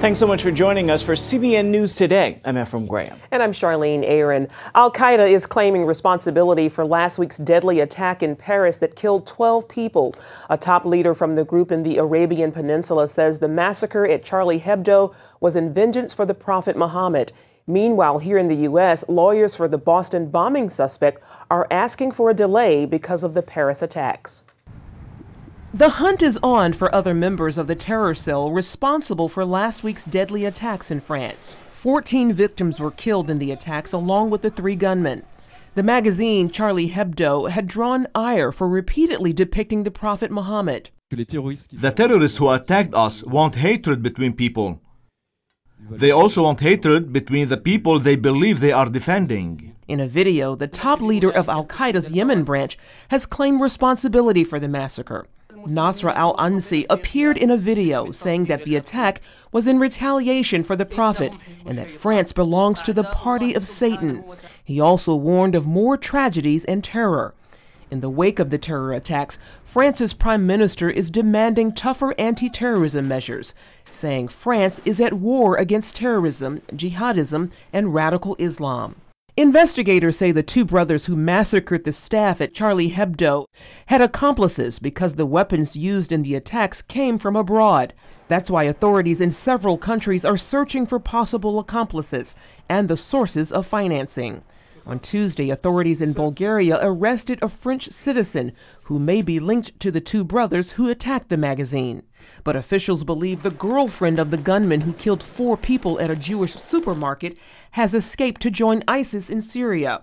Thanks so much for joining us for CBN News Today. I'm Ephraim Graham. And I'm Charlene Aaron. Al-Qaeda is claiming responsibility for last week's deadly attack in Paris that killed 12 people. A top leader from the group in the Arabian Peninsula says the massacre at Charlie Hebdo was in vengeance for the Prophet Muhammad. Meanwhile, here in the U.S., lawyers for the Boston bombing suspect are asking for a delay because of the Paris attacks. The hunt is on for other members of the terror cell responsible for last week's deadly attacks in France. 14 victims were killed in the attacks along with the 3 gunmen. The magazine Charlie Hebdo had drawn ire for repeatedly depicting the Prophet Muhammad. The terrorists who attacked us want hatred between people. They also want hatred between the people they believe they are defending. In a video, the top leader of Al-Qaeda's Yemen branch has claimed responsibility for the massacre. Nasra al-Ansi appeared in a video saying that the attack was in retaliation for the Prophet and that France belongs to the party of Satan. He also warned of more tragedies and terror. In the wake of the terror attacks, France's prime minister is demanding tougher anti-terrorism measures, saying France is at war against terrorism, jihadism, and radical Islam. Investigators say the 2 brothers who massacred the staff at Charlie Hebdo had accomplices because the weapons used in the attacks came from abroad. That's why authorities in several countries are searching for possible accomplices and the sources of financing. On Tuesday, authorities in Bulgaria arrested a French citizen who may be linked to the 2 brothers who attacked the magazine. But officials believe the girlfriend of the gunman who killed 4 people at a Jewish supermarket has escaped to join ISIS in Syria.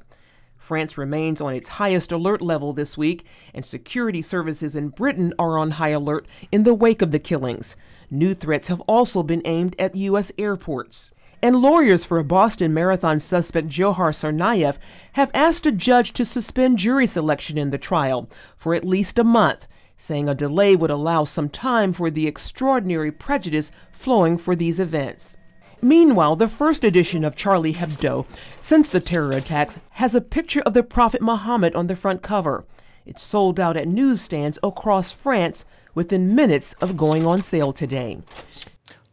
France remains on its highest alert level this week, and security services in Britain are on high alert in the wake of the killings. New threats have also been aimed at U.S. airports. And lawyers for a Boston Marathon suspect Johar Tsarnaev have asked a judge to suspend jury selection in the trial for at least a month, saying a delay would allow some time for the extraordinary prejudice flowing for these events. Meanwhile, the first edition of Charlie Hebdo since the terror attacks has a picture of the Prophet Muhammad on the front cover. It's sold out at newsstands across France within minutes of going on sale today.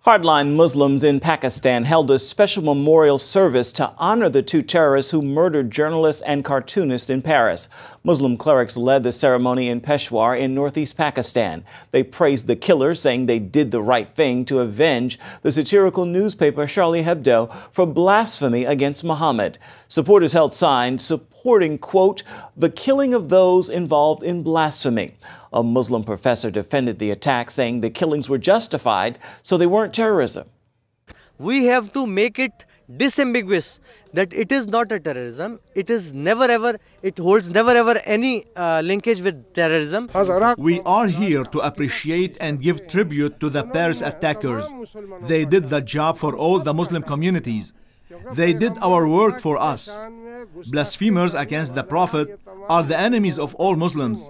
Hardline Muslims in Pakistan held a special memorial service to honor the 2 terrorists who murdered journalists and cartoonists in Paris. Muslim clerics led the ceremony in Peshawar in northeast Pakistan. They praised the killers, saying they did the right thing to avenge the satirical newspaper Charlie Hebdo for blasphemy against Muhammad. Supporters held signs supporting, quote, the killing of those involved in blasphemy. A Muslim professor defended the attack, saying the killings were justified, so they weren't terrorism. We have to make it disambiguous that it is not a terrorism. It is never ever, it holds never ever any linkage with terrorism. We are here to appreciate and give tribute to the Paris attackers. They did the job for all the Muslim communities. They did our work for us. Blasphemers against the Prophet are the enemies of all Muslims.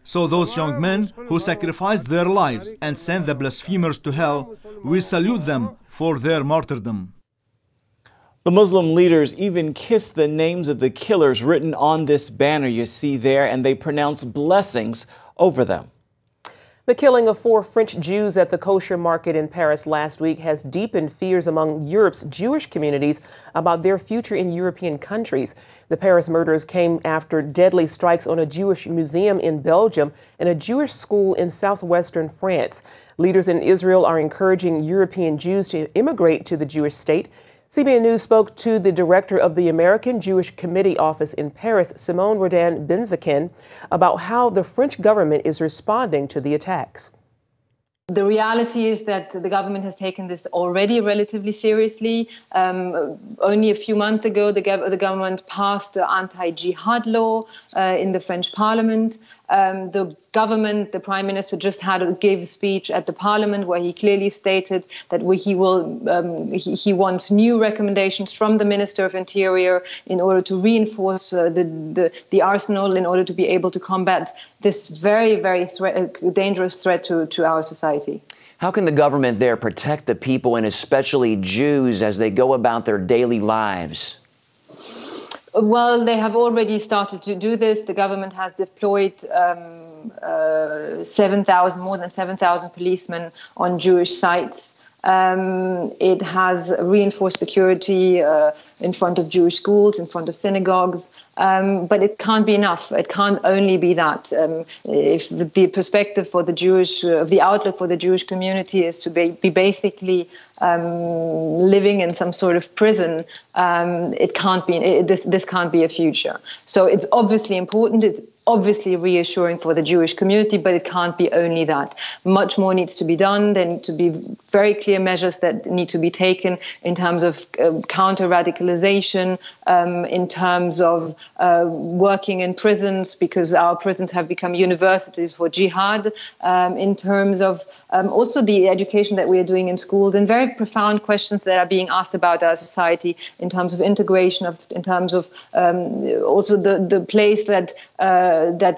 So those young men who sacrificed their lives and sent the blasphemers to hell, we salute them for their martyrdom. The Muslim leaders even kissed the names of the killers written on this banner you see there, and they pronounced blessings over them. The killing of 4 French Jews at the kosher market in Paris last week has deepened fears among Europe's Jewish communities about their future in European countries. The Paris murders came after deadly strikes on a Jewish museum in Belgium and a Jewish school in southwestern France. Leaders in Israel are encouraging European Jews to immigrate to the Jewish state. CBN News spoke to the director of the American Jewish Committee office in Paris, Simone Rodin-Benzaken, about how the French government is responding to the attacks. The reality is that the government has taken this already relatively seriously. Only a few months ago, the government passed the anti-jihad law in the French parliament. The government, the prime minister, just gave a speech at the parliament where he clearly stated that he wants new recommendations from the Minister of Interior in order to reinforce the arsenal in order to be able to combat this very, very dangerous threat to our society. How can the government there protect the people, and especially Jews, as they go about their daily lives? Well, they have already started to do this. The government has deployed more than 7,000 policemen on Jewish sites. It has reinforced security in front of Jewish schools, in front of synagogues. But it can't be enough. It can't only be that. If the perspective for the outlook for the Jewish community is to be basically living in some sort of prison, it can't be. This can't be a future. So it's obviously important. It's obviously reassuring for the Jewish community, but it can't be only that. Much more needs to be done. There need to be very clear measures that need to be taken in terms of counter-radicalization, in terms of working in prisons, because our prisons have become universities for jihad, in terms of also the education that we are doing in schools, and very profound questions that are being asked about our society in terms of integration, in terms of also the place that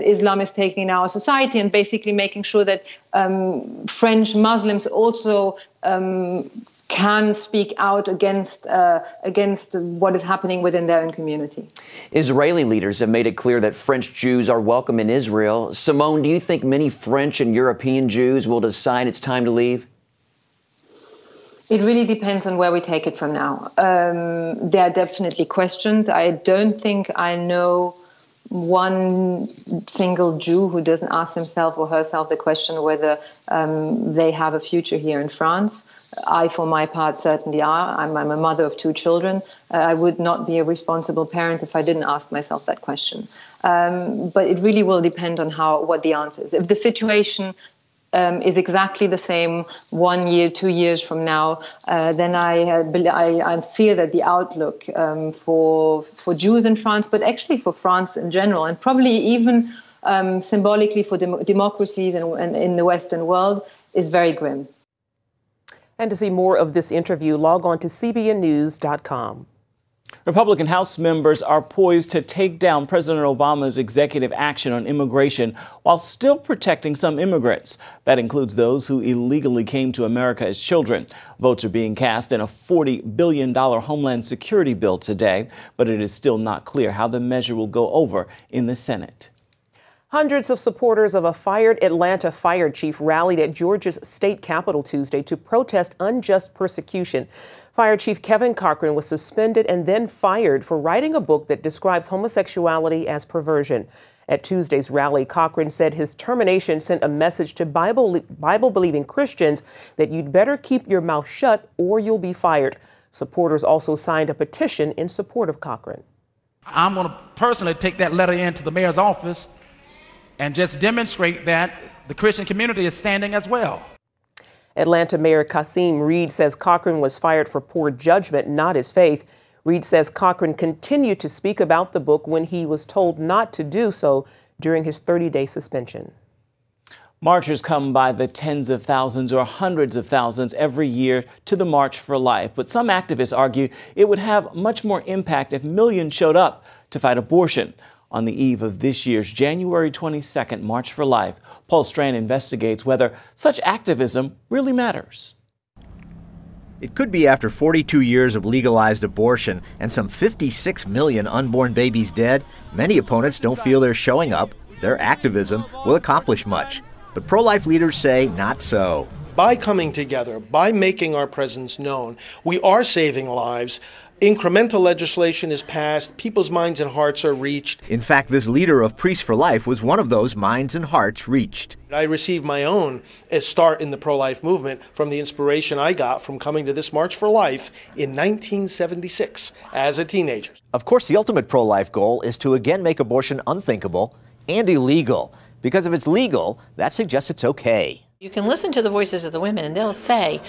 Islam is taking in our society, and basically making sure that French Muslims also can speak out against what is happening within their own community. Israeli leaders have made it clear that French Jews are welcome in Israel. Simone, do you think many French and European Jews will decide it's time to leave? It really depends on where we take it from now. There are definitely questions. I don't think I know one single Jew who doesn't ask himself or herself the question whether they have a future here in France. I, for my part, certainly are. I'm a mother of 2 children. I would not be a responsible parent if I didn't ask myself that question. But it really will depend on what the answer is. If the situation is exactly the same 1 year, 2 years from now, then I fear that the outlook for Jews in France, but actually for France in general, and probably even symbolically for democracies in the Western world, is very grim. And to see more of this interview, log on to cbnnews.com. Republican House members are poised to take down President Obama's executive action on immigration while still protecting some immigrants. That includes those who illegally came to America as children. Votes are being cast in a $40 billion Homeland Security bill today, but it is still not clear how the measure will go over in the Senate. Hundreds of supporters of a fired Atlanta fire chief rallied at Georgia's state capitol Tuesday to protest unjust persecution. Fire Chief Kevin Cochran was suspended and then fired for writing a book that describes homosexuality as perversion. At Tuesday's rally, Cochran said his termination sent a message to Bible-believing Christians that you'd better keep your mouth shut or you'll be fired. Supporters also signed a petition in support of Cochran. I'm going to personally take that letter into the mayor's office and just demonstrate that the Christian community is standing as well. Atlanta Mayor Kasim Reed says Cochran was fired for poor judgment, not his faith. Reed says Cochran continued to speak about the book when he was told not to do so during his 30-day suspension. Marchers come by the tens of thousands or hundreds of thousands every year to the March for Life. But some activists argue it would have much more impact if millions showed up to fight abortion. On the eve of this year's January 22nd March for Life, Paul Strand investigates whether such activism really matters. It could be after 42 years of legalized abortion and some 56 million unborn babies dead, many opponents don't feel they're showing up, their activism will accomplish much. But pro-life leaders say not so. By coming together, by making our presence known, we are saving lives. Incremental legislation is passed, people's minds and hearts are reached. In fact, this leader of Priests for Life was one of those minds and hearts reached. I received my own start in the pro-life movement from the inspiration I got from coming to this March for Life in 1976 as a teenager. Of course, the ultimate pro-life goal is to again make abortion unthinkable and illegal. Because if it's legal, that suggests it's okay. You can listen to the voices of the women and they'll say,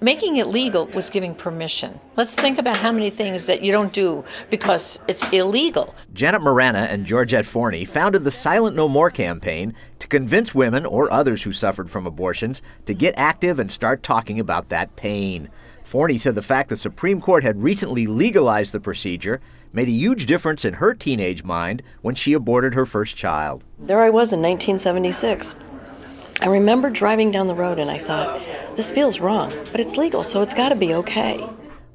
making it legal was giving permission. Let's think about how many things that you don't do because it's illegal. Janet Marana and Georgette Forney founded the Silent No More campaign to convince women or others who suffered from abortions to get active and start talking about that pain. Forney said the fact the Supreme Court had recently legalized the procedure made a huge difference in her teenage mind when she aborted her first child. There I was in 1976. I remember driving down the road and I thought, this feels wrong, but it's legal, so it's got to be okay.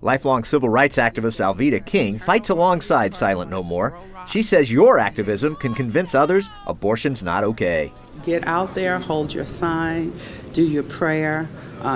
Lifelong civil rights activist Alveda King fights alongside Silent No More. She says your activism can convince others abortion's not okay. Get out there, hold your sign, do your prayer,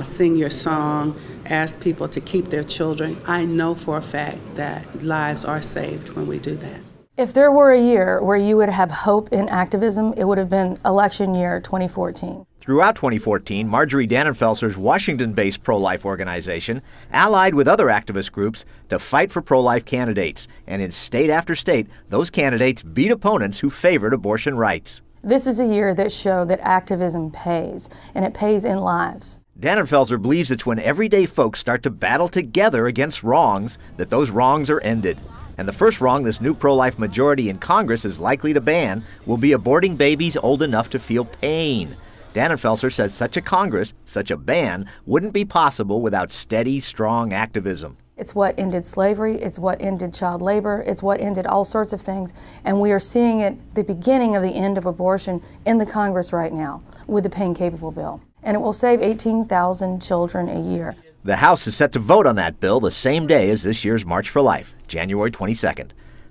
sing your song, ask people to keep their children. I know for a fact that lives are saved when we do that. If there were a year where you would have hope in activism, it would have been election year 2014. Throughout 2014, Marjorie Dannenfelser's Washington-based pro-life organization allied with other activist groups to fight for pro-life candidates. And in state after state, those candidates beat opponents who favored abortion rights. This is a year that showed that activism pays, and it pays in lives. Dannenfelser believes it's when everyday folks start to battle together against wrongs that those wrongs are ended. And the first wrong this new pro-life majority in Congress is likely to ban will be aborting babies old enough to feel pain. Dannenfelser says such a Congress, such a ban, wouldn't be possible without steady, strong activism. It's what ended slavery, it's what ended child labor, it's what ended all sorts of things, and we are seeing it, the beginning of the end of abortion in the Congress right now with the pain-capable bill. And it will save 18,000 children a year. The House is set to vote on that bill the same day as this year's March for Life, January 22nd.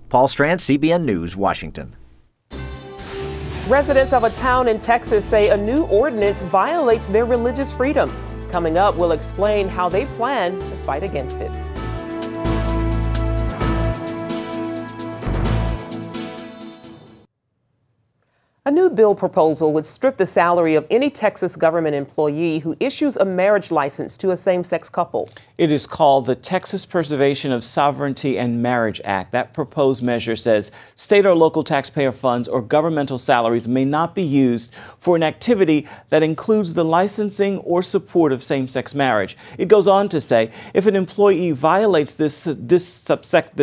Paul Strand, CBN News, Washington. Residents of a town in Texas say a new ordinance violates their religious freedom. Coming up, we'll explain how they plan to fight against it. A new bill proposal would strip the salary of any Texas government employee who issues a marriage license to a same-sex couple. It is called the Texas Preservation of Sovereignty and Marriage Act. That proposed measure says state or local taxpayer funds or governmental salaries may not be used for an activity that includes the licensing or support of same-sex marriage. It goes on to say if an employee violates this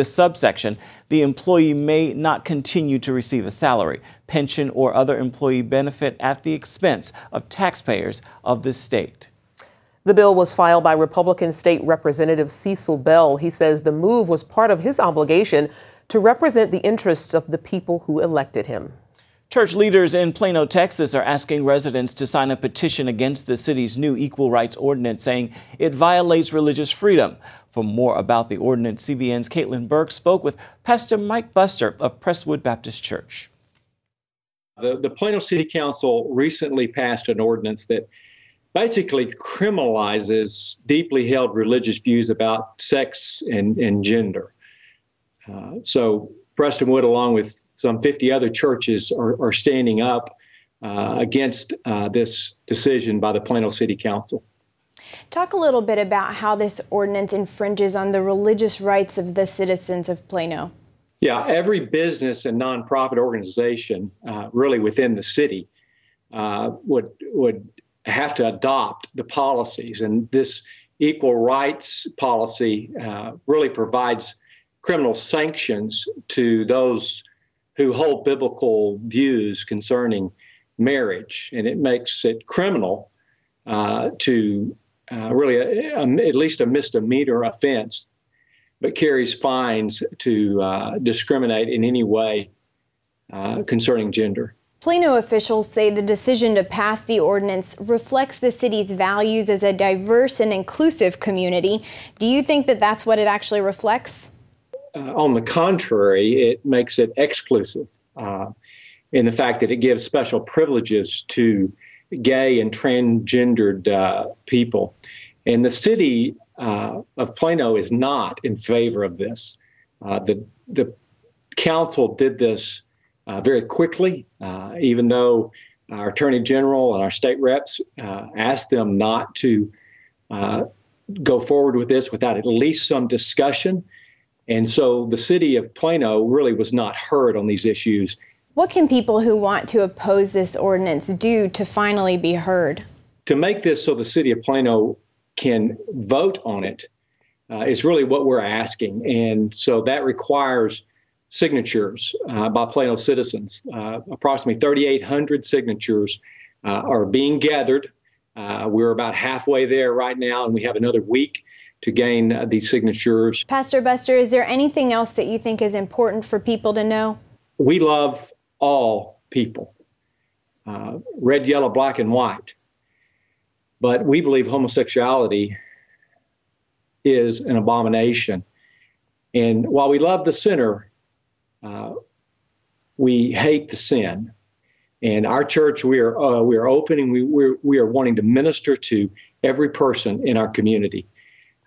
subsection, the employee may not continue to receive a salary, pension, or other employee benefit at the expense of taxpayers of the state. The bill was filed by Republican State Representative Cecil Bell. He says the move was part of his obligation to represent the interests of the people who elected him. Church leaders in Plano, Texas are asking residents to sign a petition against the city's new equal rights ordinance, saying it violates religious freedom. For more about the ordinance, CBN's Caitlin Burke spoke with Pastor Mike Buster of Presswood Baptist Church. The Plano City Council recently passed an ordinance that basically criminalizes deeply held religious views about sex and gender. So Prestonwood, along with some 50 other churches, are standing up against this decision by the Plano City Council. Talk a little bit about how this ordinance infringes on the religious rights of the citizens of Plano. Yeah, every business and nonprofit organization really within the city would have to adopt the policies. And this equal rights policy really provides criminal sanctions to those who hold biblical views concerning marriage. And it makes it criminal to really at least a misdemeanor offense, but carries fines to discriminate in any way concerning gender. Plano officials say the decision to pass the ordinance reflects the city's values as a diverse and inclusive community. Do you think that that's what it actually reflects? On the contrary, it makes it exclusive in the fact that it gives special privileges to gay and transgendered people. And the city of Plano is not in favor of this. The council did this very quickly, even though our attorney general and our state reps asked them not to go forward with this without at least some discussion. And so the city of Plano really was not heard on these issues. What can people who want to oppose this ordinance do to finally be heard? To make this so the city of Plano can vote on it is really what we're asking. And so that requires signatures by Plano citizens. Approximately 3,800 signatures are being gathered. We're about halfway there right now, and we have another week to gain these signatures. Pastor Buster, is there anything else that you think is important for people to know? We love all people, red, yellow, black, and white. But we believe homosexuality is an abomination. And while we love the sinner, we hate the sin. And our church, we are open, and we are wanting to minister to every person in our community.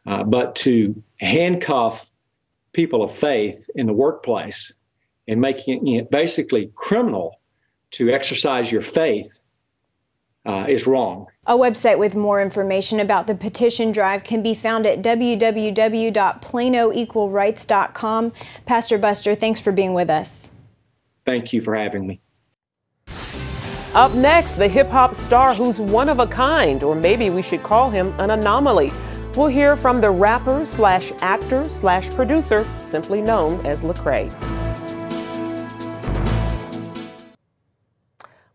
But to handcuff people of faith in the workplace and making it basically criminal to exercise your faith is wrong. A website with more information about the petition drive can be found at www.planoequalrights.com. Pastor Buster, thanks for being with us. Thank you for having me. Up next, the hip-hop star who's one of a kind, or maybe we should call him an anomaly. We'll hear from the rapper slash actor slash producer, simply known as Lecrae.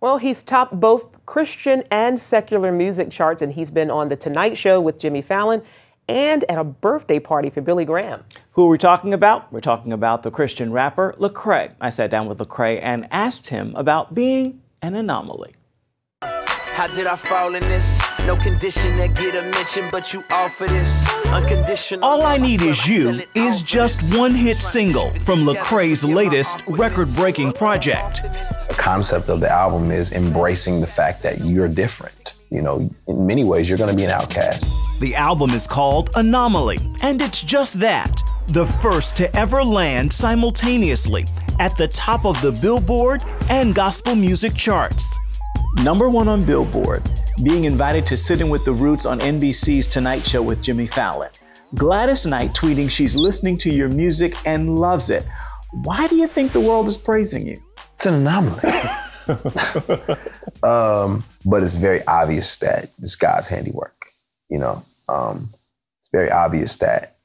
Well, he's topped both Christian and secular music charts, and he's been on The Tonight Show with Jimmy Fallon and at a birthday party for Billy Graham. Who are we talking about? We're talking about the Christian rapper Lecrae. I sat down with Lecrae and asked him about being an anomaly. How did I fall in this? No condition that get a mention, but you offer this unconditional. All I Need Is You is just one hit single from Lecrae's latest record-breaking project. The concept of the album is embracing the fact that you're different. You know, in many ways, you're going to be an outcast. The album is called Anomaly, and it's just that, the first to ever land simultaneously at the top of the Billboard and gospel music charts. #1 on Billboard, being invited to sit in with the Roots on NBC's Tonight Show with Jimmy Fallon. Gladys Knight tweeting she's listening to your music and loves it. Why do you think the world is praising you? It's an anomaly. But it's very obvious that it's God's handiwork. You know, it's very obvious that,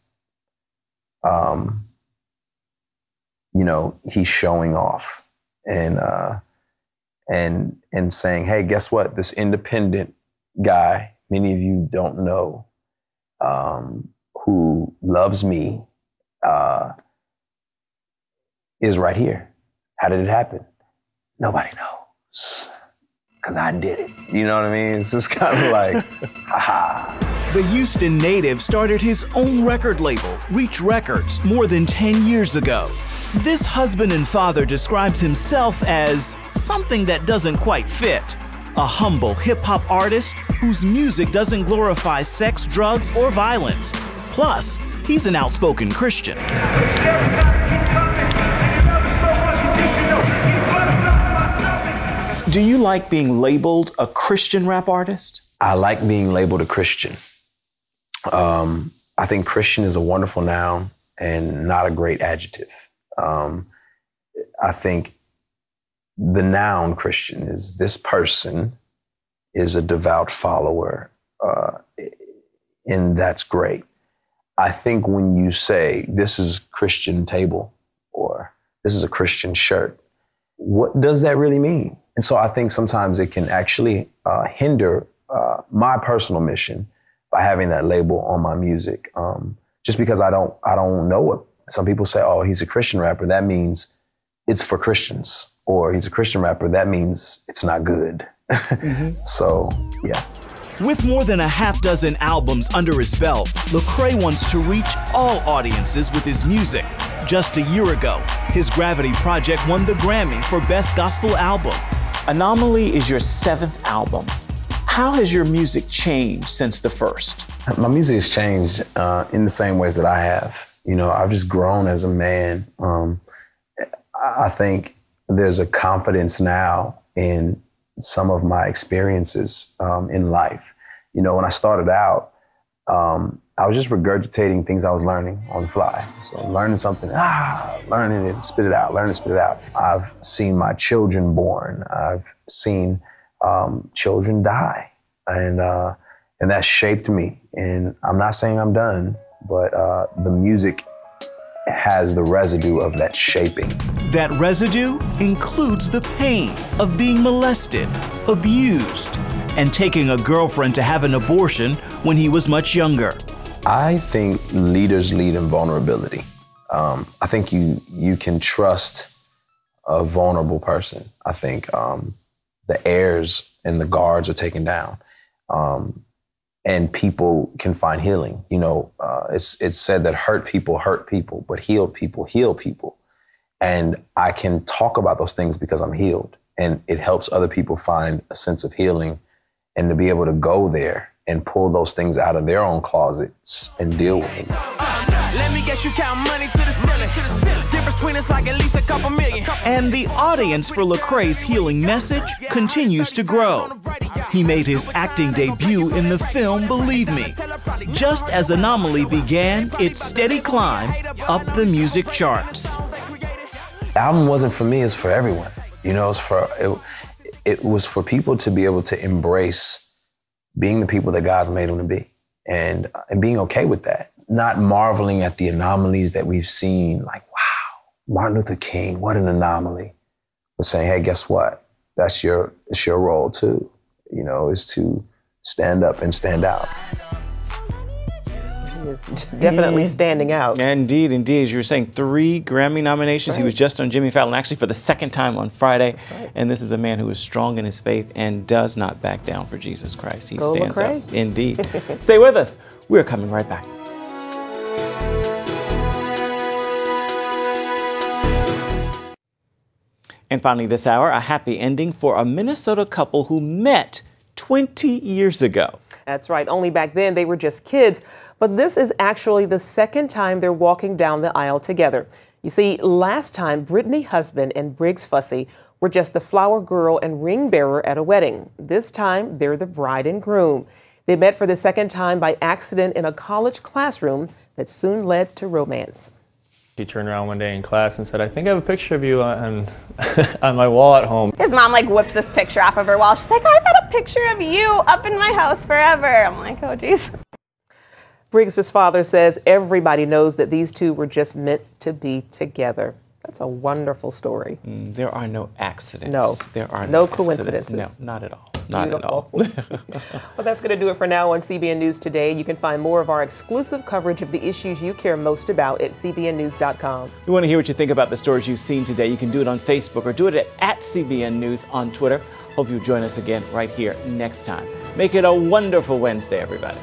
you know, he's showing off and saying, hey, guess what? This independent guy, many of you don't know, who loves me, is right here. How did it happen? Nobody knows, because I did it. You know what I mean? It's just kind of like, haha. The Houston native started his own record label, Reach Records, more than 10 years ago. This husband and father describes himself as something that doesn't quite fit. A humble hip-hop artist whose music doesn't glorify sex, drugs, or violence. Plus, he's an outspoken Christian. Do you like being labeled a Christian rap artist? I like being labeled a Christian. I think Christian is a wonderful noun and not a great adjective. I think the noun Christian is this person is a devout follower, and that's great. I think when you say this is Christian table or this is a Christian shirt, what does that really mean? And so I think sometimes it can actually hinder my personal mission by having that label on my music, just because I don't know what. Some people say, oh, he's a Christian rapper. That means it's for Christians. Or he's a Christian rapper. That means it's not good. So, yeah. With more than a half-dozen albums under his belt, Lecrae wants to reach all audiences with his music. Just a year ago, his Gravity project won the Grammy for Best Gospel Album. Anomaly is your 7th album. How has your music changed since the first? My music has changed in the same ways that I have. You know, I've just grown as a man. I think there's a confidence now in some of my experiences in life. You know, when I started out, I was just regurgitating things I was learning on the fly. So learning something, learning it, spit it out, learn it, spit it out. I've seen my children born. I've seen children die. And that shaped me. And I'm not saying I'm done, but the music has the residue of that shaping. That residue includes the pain of being molested, abused, and taking a girlfriend to have an abortion when he was much younger. I think leaders lead in vulnerability. I think you can trust a vulnerable person. I think the heirs and the guards are taken down. And people can find healing. You know, it's said that hurt people, but healed people heal people. And I can talk about those things because I'm healed. And it helps other people find a sense of healing, and to be able to go there and pull those things out of their own closets and deal with them. Let me guess you count money to the ceiling. Difference between us like at least a couple million. And the audience for Lecrae's healing message continues to grow. He made his acting debut in the film Believe Me. Just as Anomaly began its steady climb up the music charts. The album wasn't for me, it's for everyone. You know, it was for people to be able to embrace being the people that God's made them to be, and being okay with that. Not marveling at the anomalies that we've seen, like, wow, Martin Luther King, what an anomaly. But saying, hey, guess what? It's your role too, you know, is to stand up and stand out. He is definitely standing out. Indeed, indeed. As you were saying, 3 Grammy nominations. Right. He was just on Jimmy Fallon, actually for the 2nd time on Friday. That's right. And this is a man who is strong in his faith and does not back down for Jesus Christ. He stands up. Indeed. Stay with us. We're coming right back. And finally this hour, a happy ending for a Minnesota couple who met 20 years ago. That's right. Only back then they were just kids. But this is actually the 2nd time they're walking down the aisle together. You see, last time, Brittany Husband and Briggs Fussy were just the flower girl and ring bearer at a wedding. This time, they're the bride and groom. They met for the 2nd time by accident in a college classroom that soon led to romance. He turned around one day in class and said, I think I have a picture of you on my wall at home. His mom like whips this picture off of her wall. She's like, I've had a picture of you up in my house forever. I'm like, oh, geez. Briggs's father says everybody knows that these two were just meant to be together. That's a wonderful story. There are no accidents. No, there are no coincidences. No, not at all. Not Beautiful. at all. Well, that's going to do it for now on CBN News Today. You can find more of our exclusive coverage of the issues you care most about at cbnnews.com. We want to hear what you think about the stories you've seen today. You can do it on Facebook or do it at CBN News on Twitter. Hope you'll join us again right here next time. Make it a wonderful Wednesday, everybody.